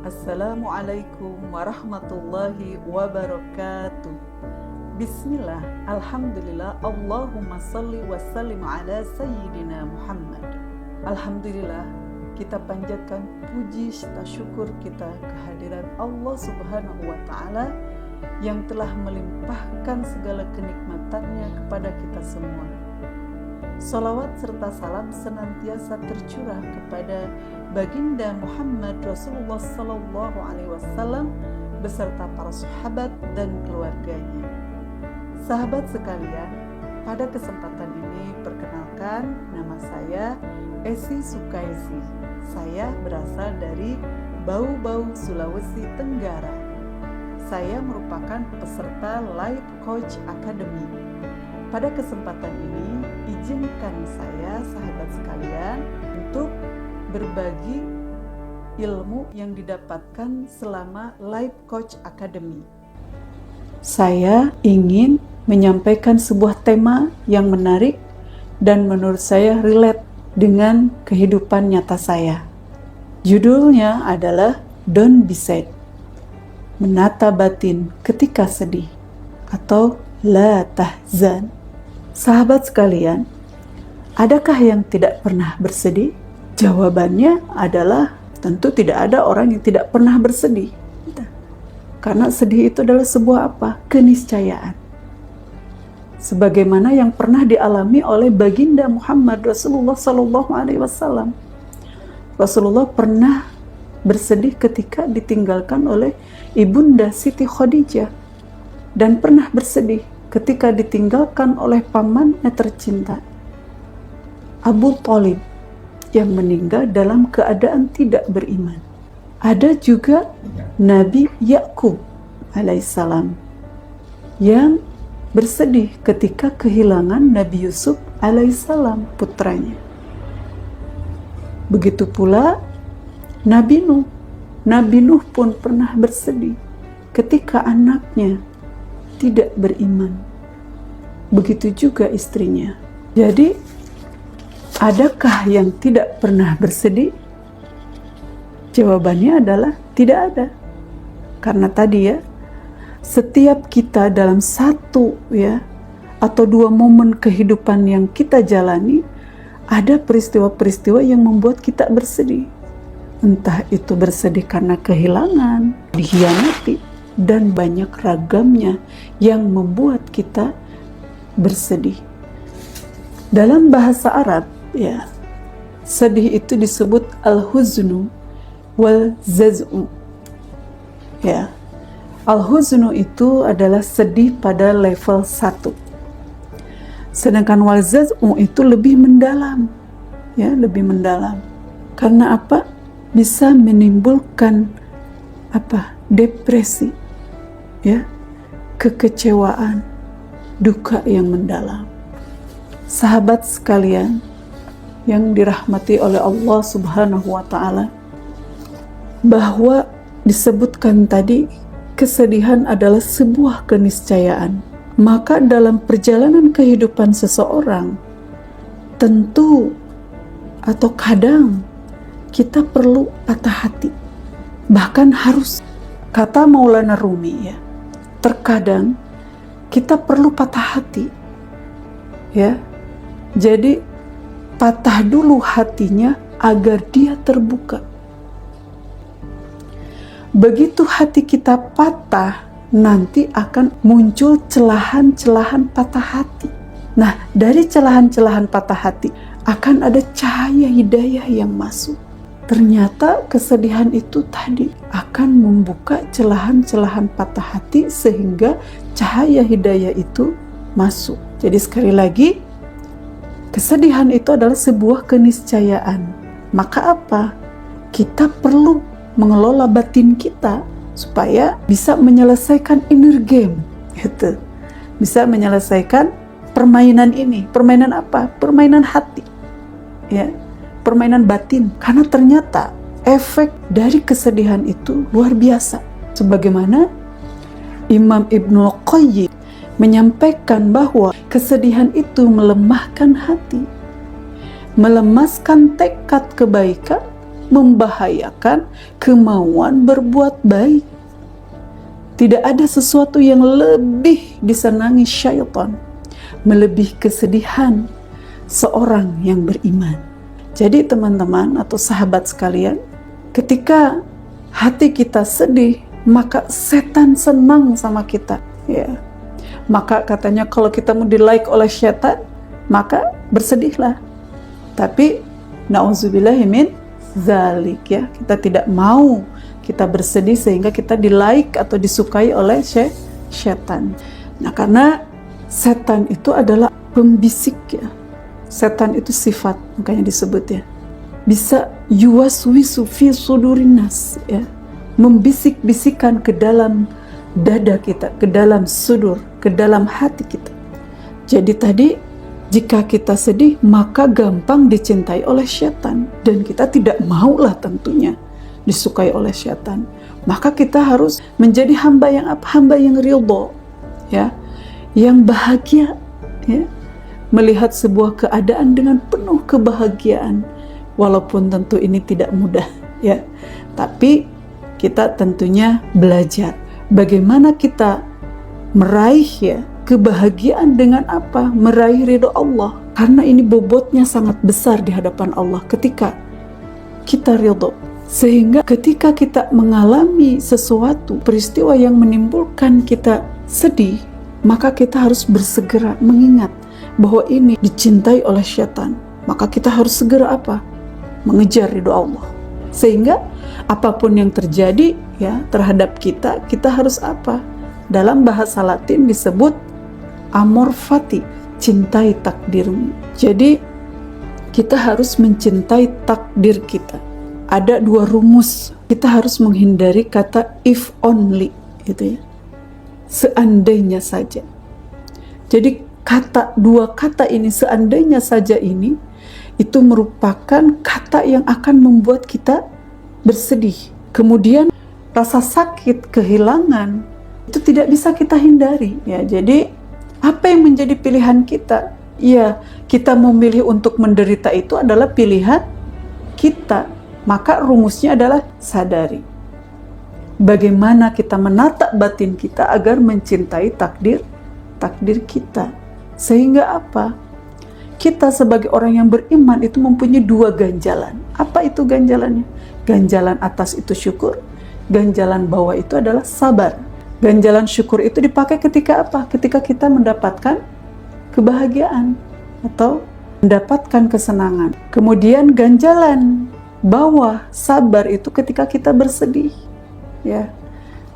Assalamualaikum warahmatullahi wabarakatuh. Bismillah, alhamdulillah, Allahumma salli wa sallim ala Sayyidina Muhammad. Alhamdulillah, kita panjatkan puji serta syukur kita kehadiran Allah Subhanahu wa Ta'ala yang telah melimpahkan segala kenikmatannya kepada kita semua. Salawat serta salam senantiasa tercurah kepada Baginda Muhammad Rasulullah Sallallahu Alaihi Wasallam beserta para sahabat dan keluarganya. Sahabat sekalian, pada kesempatan ini perkenalkan, nama saya Esi Sukaisi. Saya berasal dari Bau-Bau, Sulawesi Tenggara. Saya merupakan peserta Life Coach Academy. Pada kesempatan ini, izinkan saya, sahabat sekalian, untuk berbagi ilmu yang didapatkan selama Life Coach Academy. Saya ingin menyampaikan sebuah tema yang menarik dan menurut saya relate dengan kehidupan nyata saya. Judulnya adalah Don't Be Sad, menata batin ketika sedih, atau La Tahzan. Sahabat sekalian, adakah yang tidak pernah bersedih? Jawabannya adalah tentu tidak ada orang yang tidak pernah bersedih. Karena sedih itu adalah sebuah apa? Keniscayaan. Sebagaimana yang pernah dialami oleh Baginda Muhammad Rasulullah Sallallahu Alaihi Wasallam. Rasulullah pernah bersedih ketika ditinggalkan oleh Ibunda Siti Khadijah, dan pernah bersedih ketika ditinggalkan oleh pamannya tercinta Abu Thalib yang meninggal dalam keadaan tidak beriman. Ada juga Nabi Yakub alaihissalam yang bersedih ketika kehilangan Nabi Yusuf alaihissalam, putranya. Begitu pula Nabi Nuh. Nabi Nuh pun pernah bersedih ketika anaknya tidak beriman. Begitu juga istrinya. Jadi, adakah yang tidak pernah bersedih? Jawabannya adalah tidak ada. Karena tadi setiap kita dalam satu atau dua momen kehidupan yang kita jalani, ada peristiwa-peristiwa yang membuat kita bersedih. Entah itu bersedih karena kehilangan, dikhianati, dan banyak ragamnya yang membuat kita bersedih. Dalam bahasa Arab, sedih itu disebut al-huznu wal zaz'u. Al-huznu itu adalah sedih pada level 1. Sedangkan wal zaz'u itu lebih mendalam. Lebih mendalam. Karena apa? Bisa menimbulkan depresi, kekecewaan, duka yang mendalam. Sahabat sekalian yang dirahmati oleh Allah Subhanahu wa Ta'ala, bahwa disebutkan tadi kesedihan adalah sebuah keniscayaan. Maka dalam perjalanan kehidupan seseorang, tentu atau kadang kita perlu patah hati, bahkan harus. Kata Maulana Rumi, terkadang kita perlu patah hati, jadi patah dulu hatinya agar dia terbuka. Begitu hati kita patah, nanti akan muncul celahan-celahan patah hati. Nah, dari celahan-celahan patah hati akan ada cahaya hidayah yang masuk. Ternyata kesedihan itu tadi akan membuka celahan-celahan patah hati sehingga cahaya hidayah itu masuk. Jadi sekali lagi, kesedihan itu adalah sebuah keniscayaan. Maka apa? Kita perlu mengelola batin kita supaya bisa menyelesaikan inner game. Bisa menyelesaikan permainan ini. Permainan apa? Permainan hati. Permainan batin, karena ternyata efek dari kesedihan itu luar biasa. Sebagaimana Imam Ibnul Qayyim menyampaikan bahwa kesedihan itu melemahkan hati, melemaskan tekad kebaikan, membahayakan kemauan berbuat baik. Tidak ada sesuatu yang lebih disenangi syaitan, melebihi kesedihan seorang yang beriman. Jadi teman-teman atau sahabat sekalian, ketika hati kita sedih, maka setan senang sama kita, ya. Maka katanya kalau kita mau di-like oleh setan, maka bersedihlah. Tapi nauzubillahi min zalik, ya. Kita tidak mau kita bersedih sehingga kita di-like atau disukai oleh setan. Nah, karena setan itu adalah pembisik, ya. Setan itu sifat, makanya disebut, ya. Bisa yuwaswisu fi sudurinas, ya. Membisik-bisikan ke dalam dada kita, ke dalam sudur, ke dalam hati kita. Jadi tadi, jika kita sedih, maka gampang dicintai oleh setan. Dan kita tidak maulah tentunya disukai oleh setan. Maka kita harus menjadi hamba yang apa? Hamba yang ridho, ya, yang bahagia, ya, melihat sebuah keadaan dengan penuh kebahagiaan, walaupun tentu ini tidak mudah, ya. Tapi kita tentunya belajar bagaimana kita meraih, ya, kebahagiaan dengan apa? Meraih ridho Allah. Karena ini bobotnya sangat besar di hadapan Allah ketika kita ridho. Sehingga ketika kita mengalami sesuatu, peristiwa yang menimbulkan kita sedih, maka kita harus bersegera mengingat bahwa ini dicintai oleh syaitan. Maka kita harus segera apa? Mengejar ridho Allah. Sehingga apapun yang terjadi, ya, terhadap kita, kita harus apa? Dalam bahasa Latin disebut amor fati, cintai takdirmu. Jadi kita harus mencintai takdir kita. Ada dua rumus. Kita harus menghindari kata if only, gitu, ya. Seandainya saja. Jadi dua kata ini, seandainya saja ini, itu merupakan kata yang akan membuat kita bersedih. Kemudian rasa sakit, kehilangan, itu tidak bisa kita hindari, ya. Jadi apa yang menjadi pilihan kita? Ya, kita memilih untuk menderita itu adalah pilihan kita. Maka rumusnya adalah sadari bagaimana kita menata batin kita agar mencintai takdir kita. Sehingga apa? Kita sebagai orang yang beriman itu mempunyai dua ganjalan. Apa itu ganjalannya? Ganjalan atas itu syukur, ganjalan bawah itu adalah sabar. Ganjalan syukur itu dipakai ketika apa? Ketika kita mendapatkan kebahagiaan atau mendapatkan kesenangan. Kemudian ganjalan bawah sabar itu ketika kita bersedih, ya.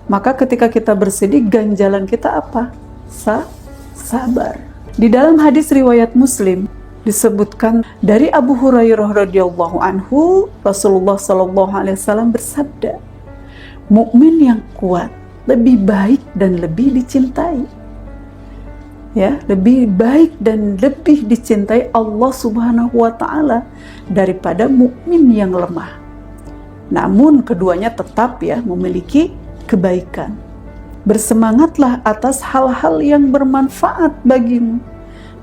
Maka ketika kita bersedih, ganjalan kita apa? Sabar. Di dalam hadis riwayat Muslim disebutkan dari Abu Hurairah radhiyallahu anhu, Rasulullah sallallahu alaihi wasallam bersabda, mukmin yang kuat lebih baik dan lebih dicintai, ya, lebih baik dan lebih dicintai Allah Subhanahu wa taala daripada mukmin yang lemah. Namun keduanya tetap, ya, memiliki kebaikan. Bersemangatlah atas hal-hal yang bermanfaat bagimu.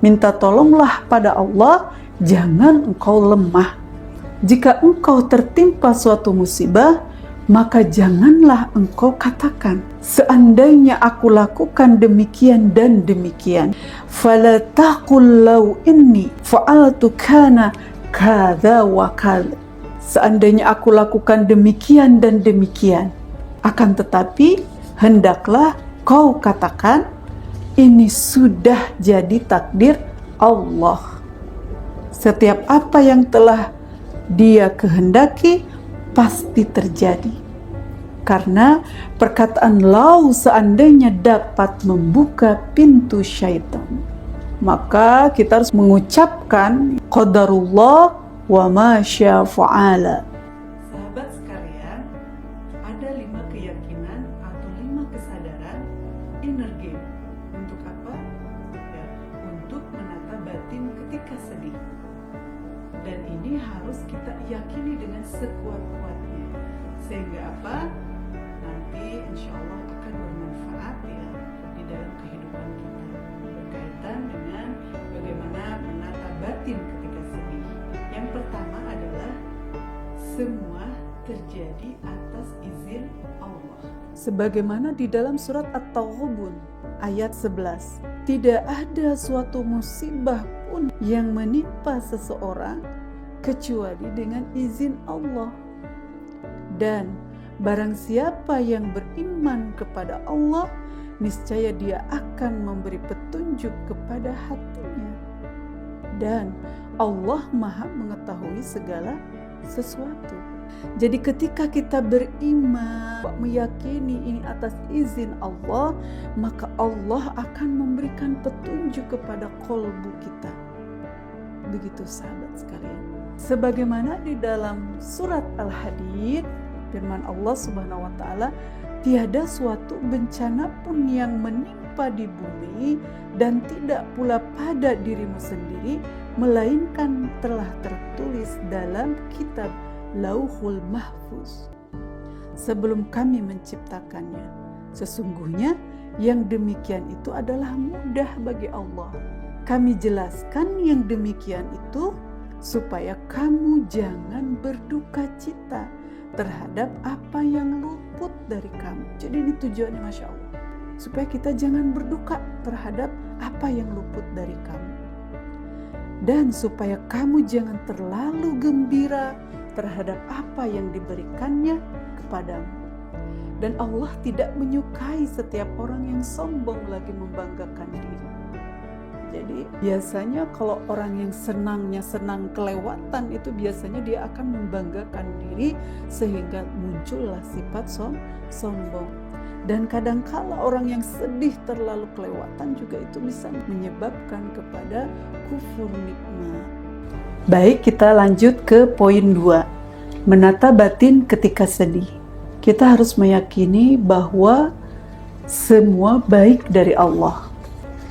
Minta tolonglah pada Allah, jangan engkau lemah. Jika engkau tertimpa suatu musibah, maka janganlah engkau katakan, seandainya aku lakukan demikian dan demikian. Fala taqul law inni fa'altu kana kadza wa kadza. Seandainya aku lakukan demikian dan demikian. Akan tetapi hendaklah kau katakan, ini sudah jadi takdir Allah. Setiap apa yang telah Dia kehendaki pasti terjadi. Karena perkataan lau seandainya dapat membuka pintu syaitan, maka kita harus mengucapkan qadarullah wa ma syaa fa'ala. Sahabat sekalian, ada 5 keyakinan atau 5 kesadaran inner game. Untuk apa? Ya, untuk menata batin ketika sedih. Dan ini harus kita yakini dengan sekuat-kuatnya. Sehingga apa? Nanti insya Allah akan bermanfaat, ya, di dalam kehidupan kita. Berkaitan dengan bagaimana menata batin ketika sedih. Yang pertama adalah semua terjadi atas izin Allah. Sebagaimana di dalam surat At-Taghabun ayat 11, tidak ada suatu musibah pun yang menimpa seseorang kecuali dengan izin Allah. Dan barang siapa yang beriman kepada Allah, niscaya dia akan memberi petunjuk kepada hatinya. Dan Allah Maha mengetahui segala sesuatu. Jadi ketika kita beriman, meyakini ini atas izin Allah, maka Allah akan memberikan petunjuk kepada kolbu kita. Begitu sahabat sekalian. Sebagaimana di dalam surat Al-Hadid, firman Allah Subhanahu wa taala, tiada suatu bencana pun yang menimpa di bumi dan tidak pula pada dirimu sendiri, melainkan telah tertulis dalam kitab Lauhul Mahfuz sebelum kami menciptakannya. Sesungguhnya yang demikian itu adalah mudah bagi Allah. Kami jelaskan yang demikian itu supaya kamu jangan berduka cita terhadap apa yang luput dari kamu. Jadi ini tujuannya, Masya Allah, supaya kita jangan berduka terhadap apa yang luput dari kamu, dan supaya kamu jangan terlalu gembira terhadap apa yang diberikannya kepadamu. Dan Allah tidak menyukai setiap orang yang sombong lagi membanggakan diri. Jadi biasanya kalau orang yang senang kelewatan itu biasanya dia akan membanggakan diri sehingga muncullah sifat sombong. Dan kadangkala orang yang sedih terlalu kelewatan juga itu bisa menyebabkan kepada kufur nikmat. Baik, kita lanjut ke poin 2. Menata batin ketika sedih. Kita harus meyakini bahwa semua baik dari Allah.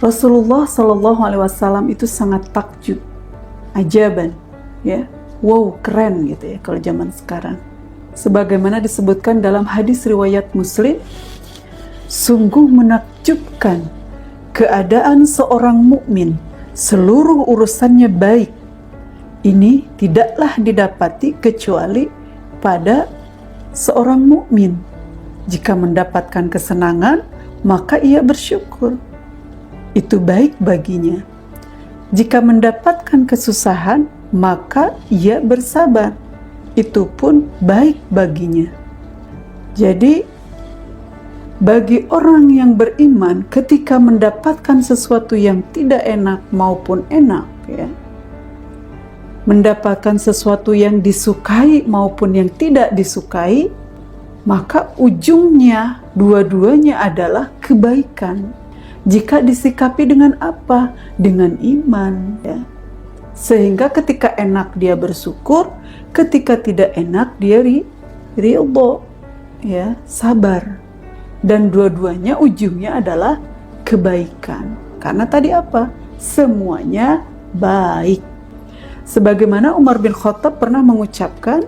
Rasulullah SAW itu sangat takjub, ajaban, ya, wow, keren gitu ya kalau zaman sekarang. Sebagaimana disebutkan dalam hadis riwayat Muslim, sungguh menakjubkan keadaan seorang mukmin, seluruh urusannya baik. Ini tidaklah didapati kecuali pada seorang mukmin. Jika mendapatkan kesenangan, maka ia bersyukur. Itu baik baginya. Jika mendapatkan kesusahan, maka ia bersabar. Itu pun baik baginya. Jadi, bagi orang yang beriman, ketika mendapatkan sesuatu yang tidak enak maupun enak, ya, mendapatkan sesuatu yang disukai maupun yang tidak disukai, maka ujungnya dua-duanya adalah kebaikan. Jika disikapi dengan apa? Dengan iman, ya. Sehingga ketika enak dia bersyukur, ketika tidak enak dia ridho, ya, sabar. Dan dua-duanya ujungnya adalah kebaikan. Karena tadi apa? Semuanya baik. Sebagaimana Umar bin Khattab pernah mengucapkan,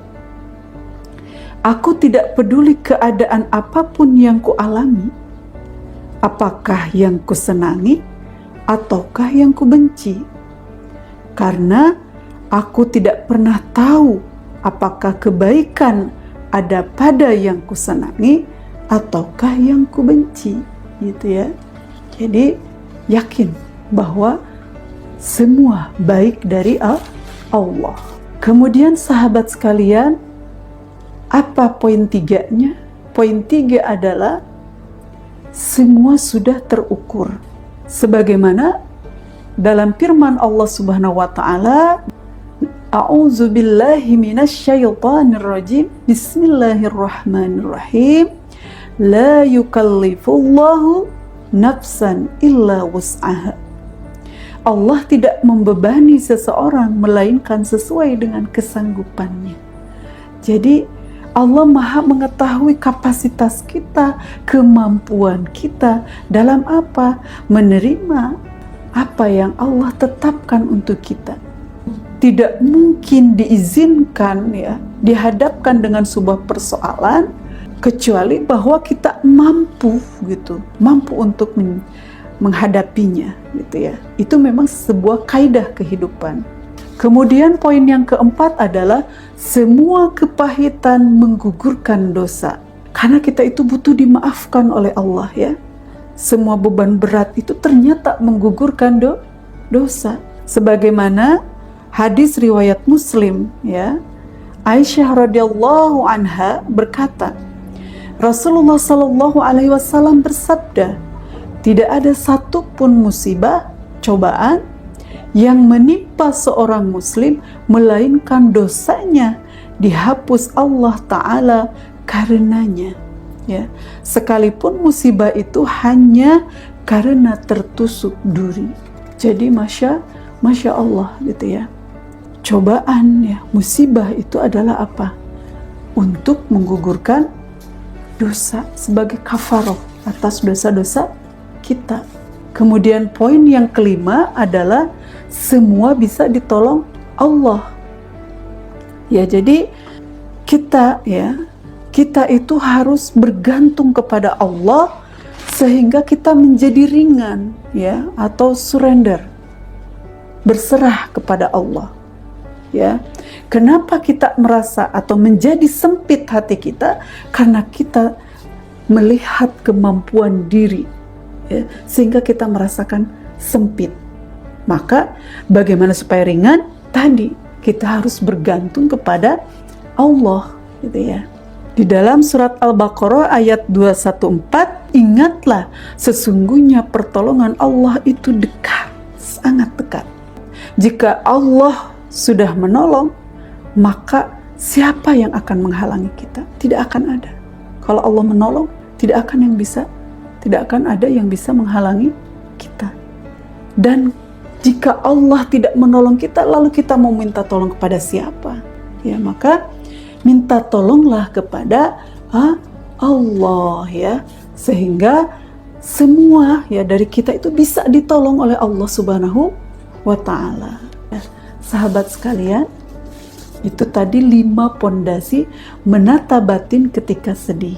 aku tidak peduli keadaan apapun yang kualami, apakah yang kusenangi ataukah yang kubenci, karena aku tidak pernah tahu apakah kebaikan ada pada yang kusenangi ataukah yang kubenci, gitu ya. Jadi yakin bahwa semua baik dari Allah. Kemudian sahabat sekalian, apa poin 3-nya? Poin 3 adalah semua sudah terukur. Sebagaimana dalam firman Allah Subhanahu wa taala, A'udzu billahi minasyaitonir rajim. Bismillahirrahmanirrahim. La yukallifullahu nafsan illa wus'aha. Allah tidak membebani seseorang melainkan sesuai dengan kesanggupannya. Jadi Allah Maha mengetahui kapasitas kita, kemampuan kita dalam apa? Menerima apa yang Allah tetapkan untuk kita. Tidak mungkin diizinkan, ya, dihadapkan dengan sebuah persoalan kecuali bahwa kita mampu gitu, mampu untuk menghadapinya, gitu ya. Itu memang sebuah kaidah kehidupan. Kemudian poin yang keempat adalah semua kepahitan menggugurkan dosa. Karena kita itu butuh dimaafkan oleh Allah ya. Semua beban berat itu ternyata menggugurkan dosa. Sebagaimana hadis riwayat Muslim ya. Aisyah radhiyallahu anha berkata, Rasulullah sallallahu alaihi wasallam bersabda, tidak ada satupun musibah, cobaan yang menimpa seorang muslim melainkan dosanya dihapus Allah Ta'ala karenanya ya. Sekalipun musibah itu hanya karena tertusuk duri. Jadi Masya Allah gitu ya. Cobaan ya, musibah itu adalah apa? Untuk menggugurkan dosa sebagai kafaroh atas dosa-dosa kita. Kemudian poin yang kelima adalah semua bisa ditolong Allah. Ya, jadi kita itu harus bergantung kepada Allah sehingga kita menjadi ringan ya, atau surrender. Berserah kepada Allah. Ya. Kenapa kita merasa atau menjadi sempit hati kita? Karena kita melihat kemampuan diri ya, sehingga kita merasakan sempit. Maka bagaimana supaya ringan? Tadi kita harus bergantung kepada Allah gitu ya. Di dalam surat Al-Baqarah ayat 214, ingatlah sesungguhnya pertolongan Allah itu dekat, sangat dekat. Jika Allah sudah menolong, maka siapa yang akan menghalangi kita? Tidak akan ada. Kalau Allah menolong, tidak akan ada yang bisa menghalangi kita. Dan jika Allah tidak menolong kita, lalu kita mau minta tolong kepada siapa? Ya, maka minta tolonglah kepada Allah ya, sehingga semua ya dari kita itu bisa ditolong oleh Allah Subhanahu wa Ta'ala. Ya, sahabat sekalian, itu tadi 5 pondasi menata batin ketika sedih.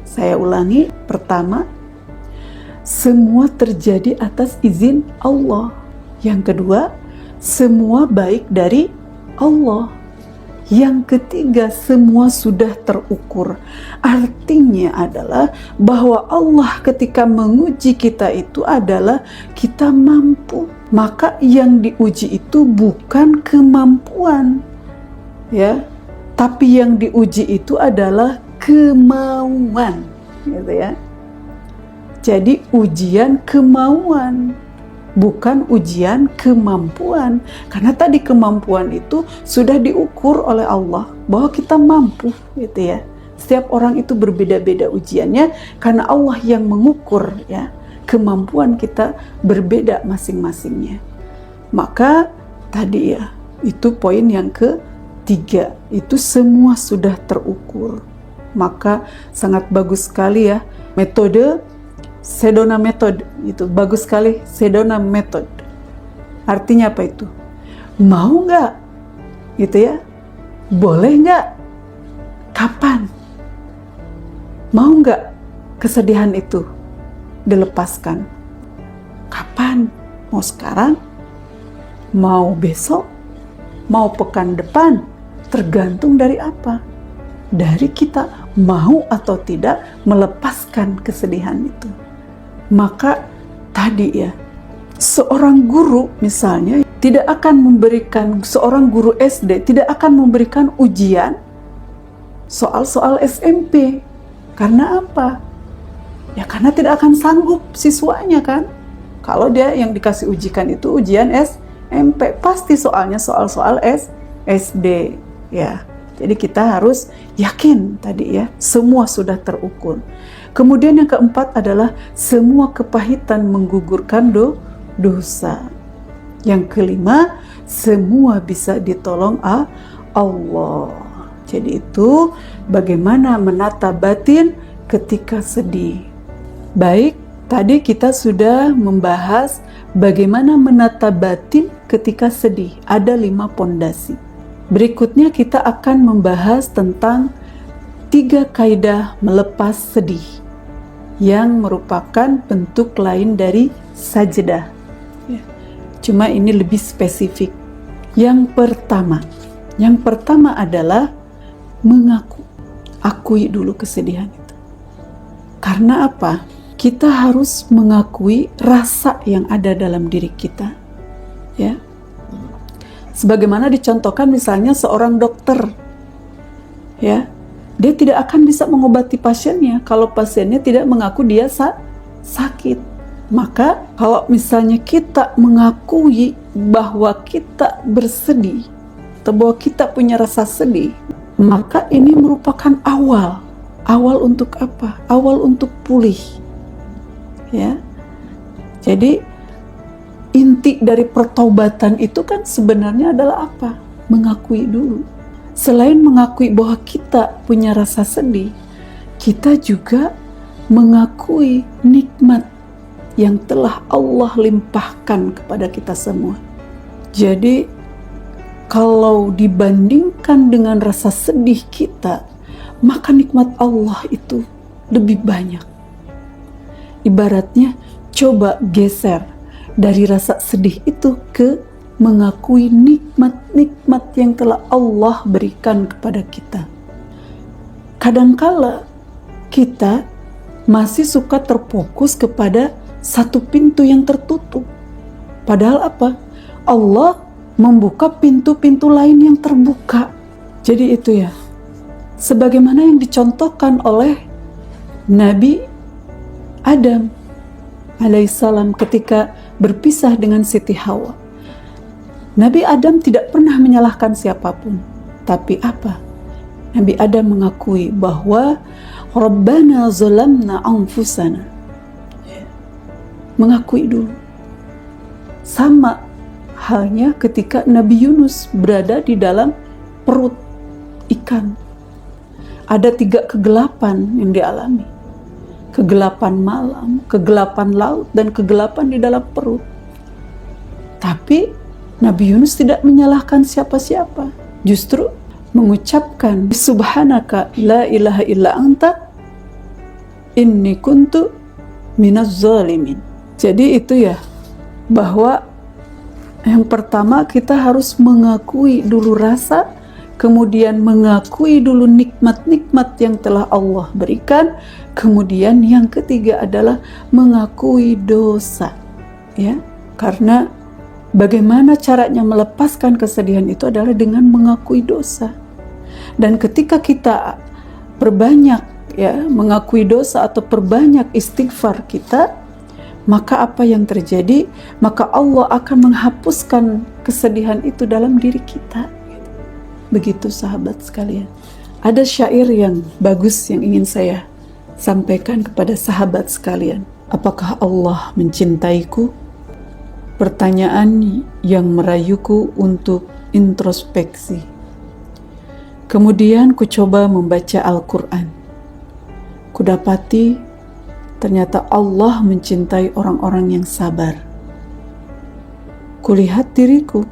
Saya ulangi, pertama, semua terjadi atas izin Allah. Yang kedua, semua baik dari Allah. Yang ketiga, semua sudah terukur. Artinya adalah bahwa Allah ketika menguji kita itu adalah kita mampu. Maka yang diuji itu bukan kemampuan, ya, tapi yang diuji itu adalah kemauan, gitu ya. Jadi ujian kemauan, bukan ujian kemampuan. Karena tadi kemampuan itu sudah diukur oleh Allah bahwa kita mampu, gitu ya. Setiap orang itu berbeda-beda ujiannya karena Allah yang mengukur ya. Kemampuan kita berbeda masing-masingnya. Maka tadi ya, itu poin yang ketiga, itu semua sudah terukur. Maka sangat bagus sekali ya metode Sedona Method, itu bagus sekali. Sedona Method artinya apa itu? Mau nggak gitu ya, boleh nggak, kapan, mau nggak kesedihan itu dilepaskan, kapan, mau sekarang, mau besok, mau pekan depan, tergantung dari apa, dari kita mau atau tidak melepaskan kesedihan itu. Maka tadi ya, seorang guru misalnya tidak akan memberikan, seorang guru SD tidak akan memberikan ujian soal-soal SMP. Karena apa? Ya karena tidak akan sanggup siswanya kan. Kalau dia yang dikasih ujikan itu ujian SMP, pasti soalnya soal-soal SD ya. Jadi kita harus yakin tadi ya, semua sudah terukur. Kemudian yang keempat adalah semua kepahitan menggugurkan dosa. Yang kelima, semua bisa ditolong Allah. Jadi itu bagaimana menata batin ketika sedih. Baik, tadi kita sudah membahas bagaimana menata batin ketika sedih. Ada 5 pondasi. Berikutnya kita akan membahas tentang 3 kaidah melepas sedih yang merupakan bentuk lain dari sajdah. Cuma ini lebih spesifik Yang pertama adalah mengaku. Akui dulu kesedihan itu. Karena apa? Kita harus mengakui rasa yang ada dalam diri kita. Ya. Sebagaimana dicontohkan misalnya seorang dokter. Ya. Dia tidak akan bisa mengobati pasiennya kalau pasiennya tidak mengaku dia sakit. Maka kalau misalnya kita mengakui bahwa kita bersedih atau bahwa kita punya rasa sedih, maka ini merupakan awal untuk apa? Awal untuk pulih. Ya. Jadi inti dari pertobatan itu kan sebenarnya adalah apa? Mengakui dulu. Selain mengakui bahwa kita punya rasa sedih, kita juga mengakui nikmat yang telah Allah limpahkan kepada kita semua. Jadi kalau dibandingkan dengan rasa sedih kita, maka nikmat Allah itu lebih banyak. Ibaratnya, coba geser dari rasa sedih itu ke mengakui nikmat-nikmat yang telah Allah berikan kepada kita. Kadangkala kita masih suka terfokus kepada satu pintu yang tertutup. Padahal apa? Allah membuka pintu-pintu lain yang terbuka. Jadi itu ya, sebagaimana yang dicontohkan oleh Nabi Adam alaihissalam ketika berpisah dengan Siti Hawa. Nabi Adam tidak pernah menyalahkan siapapun. Tapi apa? Nabi Adam mengakui bahwa Rabbana zalamna anfusana. Mengakui dulu. Sama halnya ketika Nabi Yunus berada di dalam perut ikan. Ada 3 kegelapan yang dialami. Kegelapan malam, kegelapan laut, dan kegelapan di dalam perut. Tapi Nabi Yunus tidak menyalahkan siapa-siapa. Justru mengucapkan, Subhanaka la ilaha illa anta inni kuntu minaz zalimin. Jadi itu ya, bahwa yang pertama kita harus mengakui dulu rasa, kemudian mengakui dulu nikmat-nikmat yang telah Allah berikan, kemudian yang ketiga adalah mengakui dosa. Ya, karena bagaimana caranya melepaskan kesedihan itu adalah dengan mengakui dosa. Dan ketika kita perbanyak ya mengakui dosa atau perbanyak istighfar kita, maka apa yang terjadi? Maka Allah akan menghapuskan kesedihan itu dalam diri kita. Begitu sahabat sekalian. Ada syair yang bagus yang ingin saya sampaikan kepada sahabat sekalian. Apakah Allah mencintaiku? Pertanyaan yang merayuku untuk introspeksi. Kemudian ku coba membaca Al-Quran. Kudapati ternyata Allah mencintai orang-orang yang sabar. Kulihat diriku,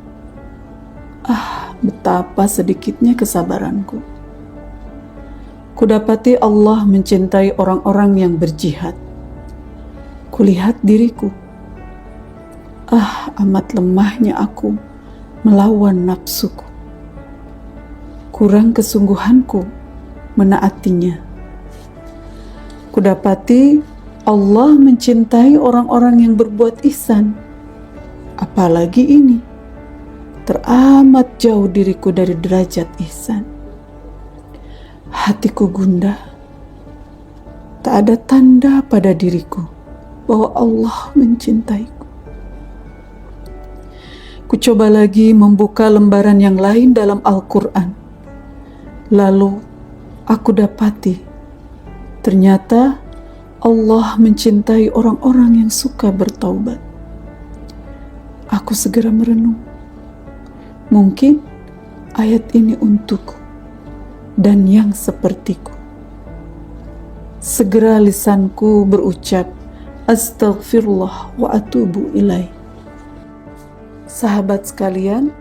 betapa sedikitnya kesabaranku. Kudapati Allah mencintai orang-orang yang berjihad. Kulihat diriku, amat lemahnya aku melawan nafsuku. Kurang kesungguhanku menaatinya. Kudapati Allah mencintai orang-orang yang berbuat ihsan. Apalagi ini, teramat jauh diriku dari derajat ihsan. Hatiku gundah. Tak ada tanda pada diriku bahwa Allah mencintaiku. Ku coba lagi membuka lembaran yang lain dalam Al-Quran. Lalu aku dapati ternyata Allah mencintai orang-orang yang suka bertaubat. Aku segera merenung. Mungkin ayat ini untukku dan yang sepertiku. Segera lisanku berucap, Astaghfirullah wa atubu ilaih. Sahabat sekalian,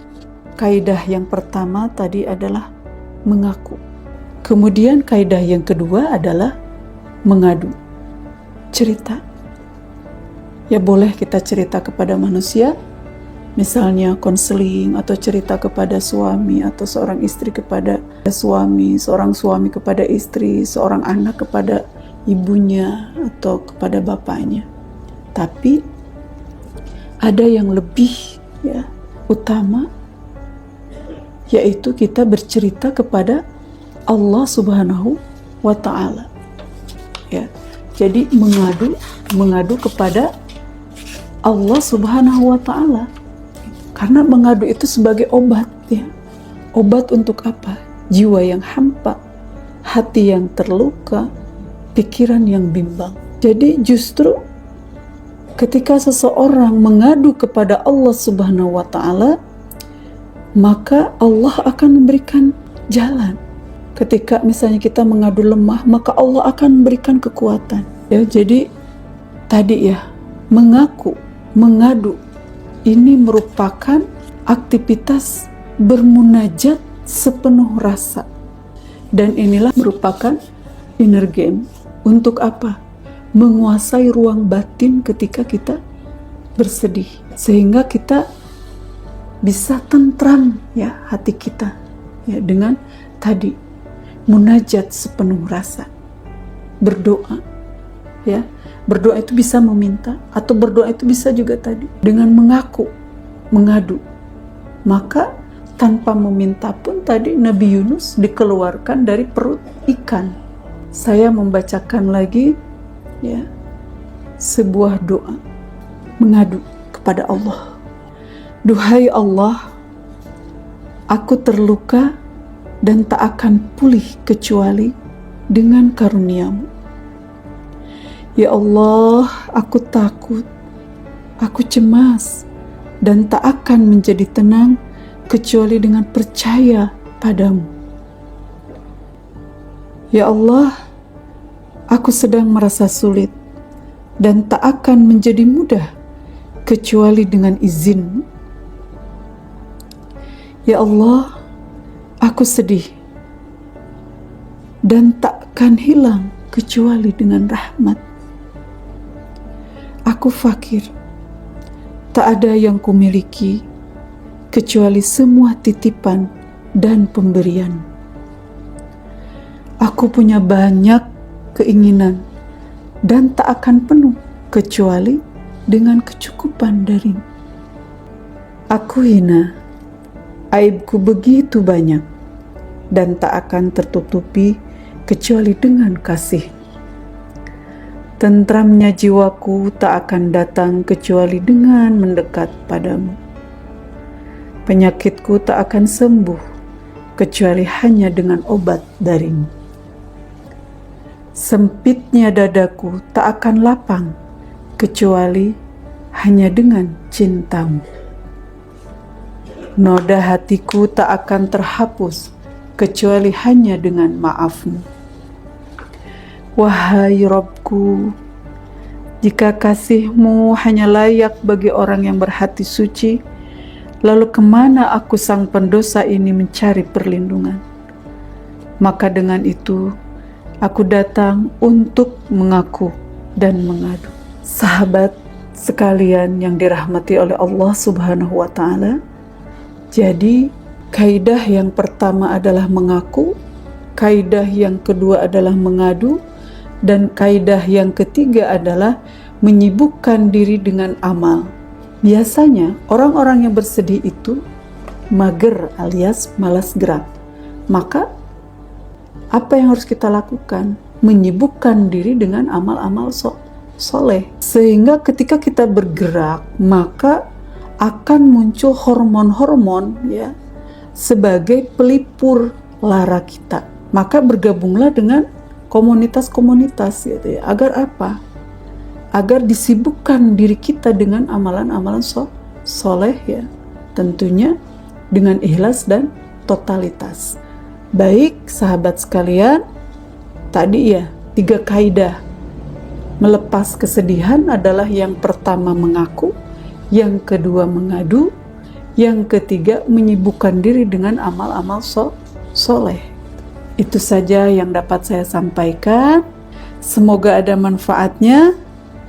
kaidah yang pertama tadi adalah mengaku. Kemudian kaidah yang kedua adalah mengadu. Cerita. Ya boleh kita cerita kepada manusia, Misalnya konseling atau cerita kepada suami, atau seorang istri kepada suami, seorang suami kepada istri, seorang anak kepada ibunya atau kepada bapaknya. Tapi ada yang lebih utama, yaitu kita bercerita kepada Allah Subhanahu wa Ta'ala. Jadi mengadu kepada Allah Subhanahu wa Ta'ala. Karena mengadu itu sebagai obat, Obat untuk apa? Jiwa yang hampa, hati yang terluka, pikiran yang bimbang. Jadi justru ketika seseorang mengadu kepada Allah Subhanahu wa Ta'ala, maka Allah akan memberikan jalan. Ketika misalnya kita mengadu lemah, maka Allah akan memberikan kekuatan. Jadi tadi mengadu ini merupakan aktivitas bermunajat sepenuh rasa. Dan inilah merupakan inner game. Untuk apa? Menguasai ruang batin ketika kita bersedih. Sehingga kita bisa tentram hati kita dengan tadi munajat sepenuh rasa. Berdoa. Berdoa itu bisa meminta, atau berdoa itu bisa juga tadi dengan mengadu. Maka tanpa meminta pun tadi Nabi Yunus dikeluarkan dari perut ikan. Saya membacakan lagi sebuah doa mengadu kepada Allah. Duhai Allah, aku terluka dan tak akan pulih kecuali dengan karunia-Mu. Ya Allah, aku takut, aku cemas, dan tak akan menjadi tenang kecuali dengan percaya padamu. Ya Allah, aku sedang merasa sulit, dan tak akan menjadi mudah kecuali dengan izin-Mu. Ya Allah, aku sedih, dan takkan hilang kecuali dengan rahmat. Aku fakir, tak ada yang kumiliki kecuali semua titipan dan pemberian. Aku punya banyak keinginan dan tak akan penuh kecuali dengan kecukupan dari-Mu. Aku hina, aibku begitu banyak dan tak akan tertutupi kecuali dengan kasih. Tentramnya jiwaku tak akan datang kecuali dengan mendekat padamu. Penyakitku tak akan sembuh kecuali hanya dengan obat dari-Mu. Sempitnya dadaku tak akan lapang kecuali hanya dengan cinta-Mu. Noda hatiku tak akan terhapus kecuali hanya dengan maaf-Mu. Wahai Rabbku, jika kasih-Mu hanya layak bagi orang yang berhati suci, lalu kemana aku sang pendosa ini mencari perlindungan? Maka dengan itu, aku datang untuk mengaku dan mengadu. Sahabat sekalian yang dirahmati oleh Allah Subhanahu wa Ta'ala, jadi kaidah yang pertama adalah mengaku, kaidah yang kedua adalah mengadu, dan kaidah yang ketiga adalah menyibukkan diri dengan amal. Biasanya orang-orang yang bersedih itu mager alias malas gerak. Maka apa yang harus kita lakukan? Menyibukkan diri dengan amal-amal soleh. Sehingga ketika kita bergerak, maka akan muncul hormon-hormon sebagai pelipur lara kita. Maka bergabunglah dengan komunitas-komunitas agar apa? Agar disibukkan diri kita dengan amalan-amalan soleh tentunya dengan ikhlas dan totalitas. Baik sahabat sekalian, tadi 3 kaidah melepas kesedihan adalah yang pertama mengaku, yang kedua mengadu, yang ketiga menyibukkan diri dengan amal-amal soleh. Itu saja yang dapat saya sampaikan. Semoga ada manfaatnya.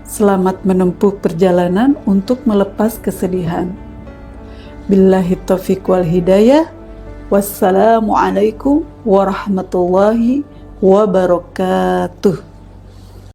Selamat menempuh perjalanan untuk melepas kesedihan. Billahi taufiq wal hidayah. Wassalamualaikum warahmatullahi wabarakatuh.